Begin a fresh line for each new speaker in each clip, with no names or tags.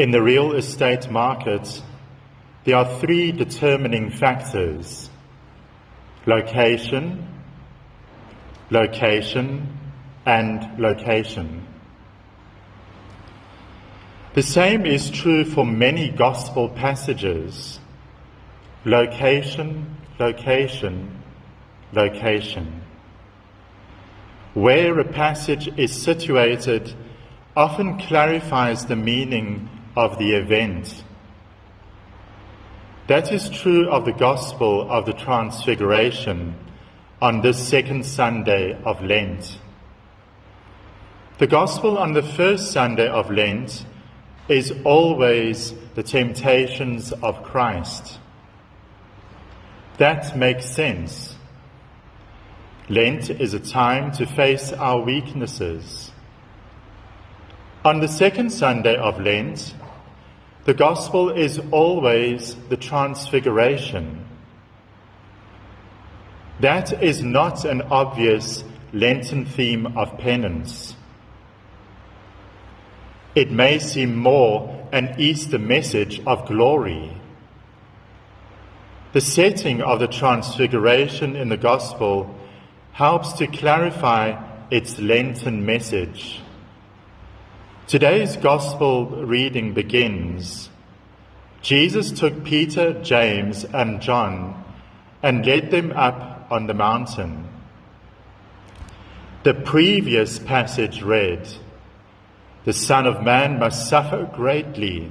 In the real estate market, there are three determining factors: location, location, and location. The same is true for many gospel passages: location, location, location. Where a passage is situated often clarifies the meaning of the event. That is true of the Gospel of the Transfiguration on this second Sunday of Lent. The Gospel on the first Sunday of Lent is always the temptations of Christ. That makes sense. Lent is a time to face our weaknesses. On the second Sunday of Lent, the Gospel is always the Transfiguration. That is not an obvious Lenten theme of penance. It may seem more an Easter message of glory. The setting of the Transfiguration in the Gospel helps to clarify its Lenten message. Today's Gospel reading begins: Jesus took Peter, James, and John and led them up on the mountain. The previous passage read, "The Son of Man must suffer greatly,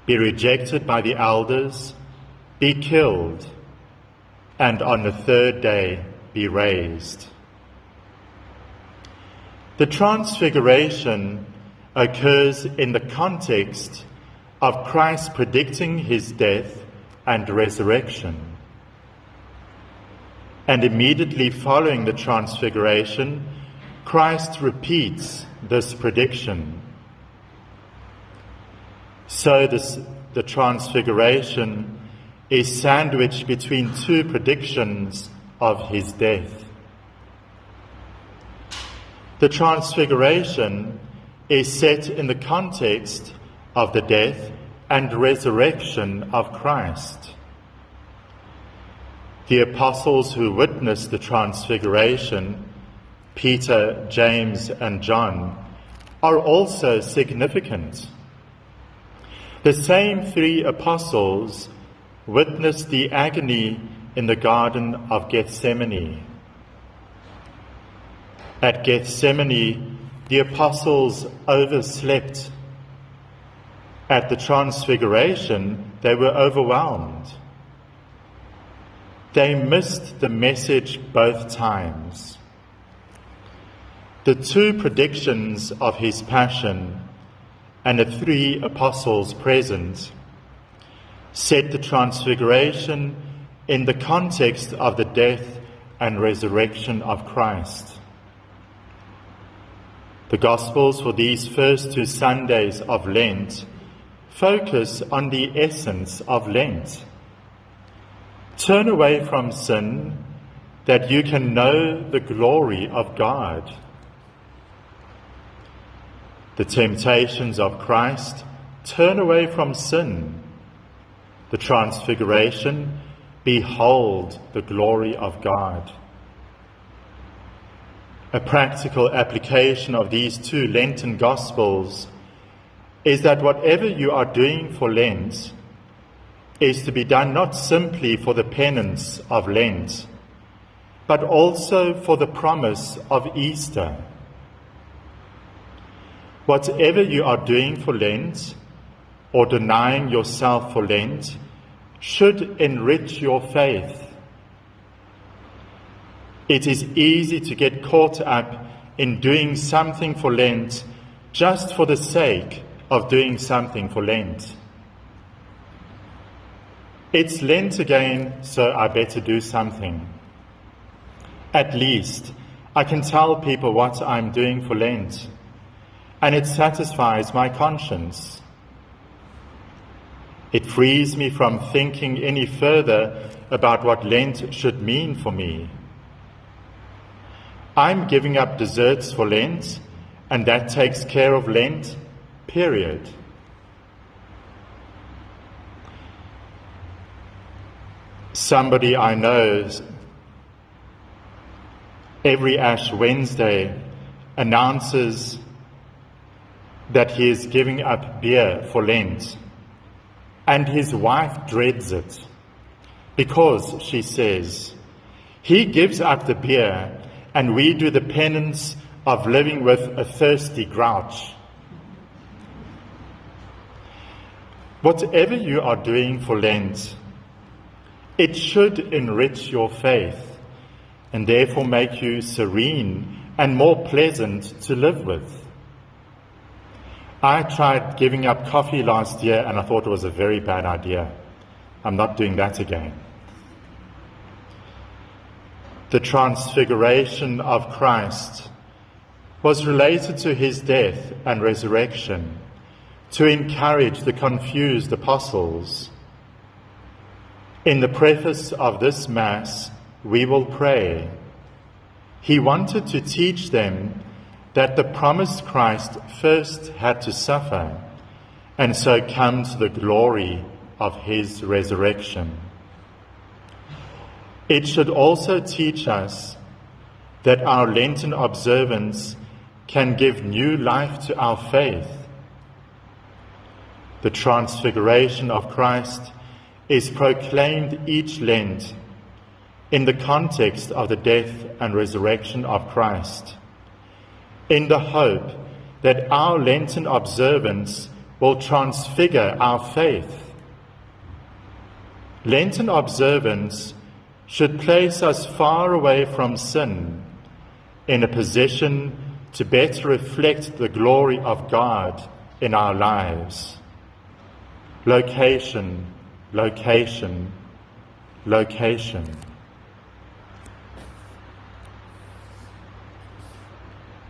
be rejected by the elders, be killed, and on the third day be raised." The Transfiguration occurs in the context of Christ predicting his death and resurrection. And immediately following the Transfiguration, Christ repeats this prediction. So the Transfiguration is sandwiched between two predictions of his death. The Transfiguration is set in the context of the death and resurrection of Christ. The apostles who witnessed the Transfiguration, Peter, James, and John, are also significant. The same three apostles witnessed the agony in the Garden of Gethsemane. At Gethsemane, the apostles overslept. At the Transfiguration, they were overwhelmed. They missed the message both times. The two predictions of his passion and the three apostles present set the Transfiguration in the context of the death and resurrection of Christ. The Gospels for these first two Sundays of Lent focus on the essence of Lent. Turn away from sin that you can know the glory of God. The temptations of Christ: turn away from sin. The Transfiguration: behold the glory of God. A practical application of these two Lenten Gospels is that whatever you are doing for Lent is to be done not simply for the penance of Lent, but also for the promise of Easter. Whatever you are doing for Lent, or denying yourself for Lent, should enrich your faith. It is easy to get caught up in doing something for Lent just for the sake of doing something for Lent. It's Lent again, so I better do something. At least I can tell people what I'm doing for Lent, and it satisfies my conscience. It frees me from thinking any further about what Lent should mean for me. I'm giving up desserts for Lent, and that takes care of Lent, period. Somebody I know every Ash Wednesday announces that he is giving up beer for Lent, and his wife dreads it because, she says, he gives up the beer and we do the penance of living with a thirsty grouch. Whatever you are doing for Lent, it should enrich your faith and therefore make you serene and more pleasant to live with. I tried giving up coffee last year and I thought it was a very bad idea. I'm not doing that again. The transfiguration of Christ was related to his death and resurrection to encourage the confused apostles. In the preface of this Mass, we will pray. He wanted to teach them that the promised Christ first had to suffer and so come to the glory of his resurrection. It should also teach us that our Lenten observance can give new life to our faith. The transfiguration of Christ is proclaimed each Lent in the context of the death and resurrection of Christ, in the hope that our Lenten observance will transfigure our faith. Lenten observance should place us far away from sin, in a position to better reflect the glory of God in our lives. Location, location, location.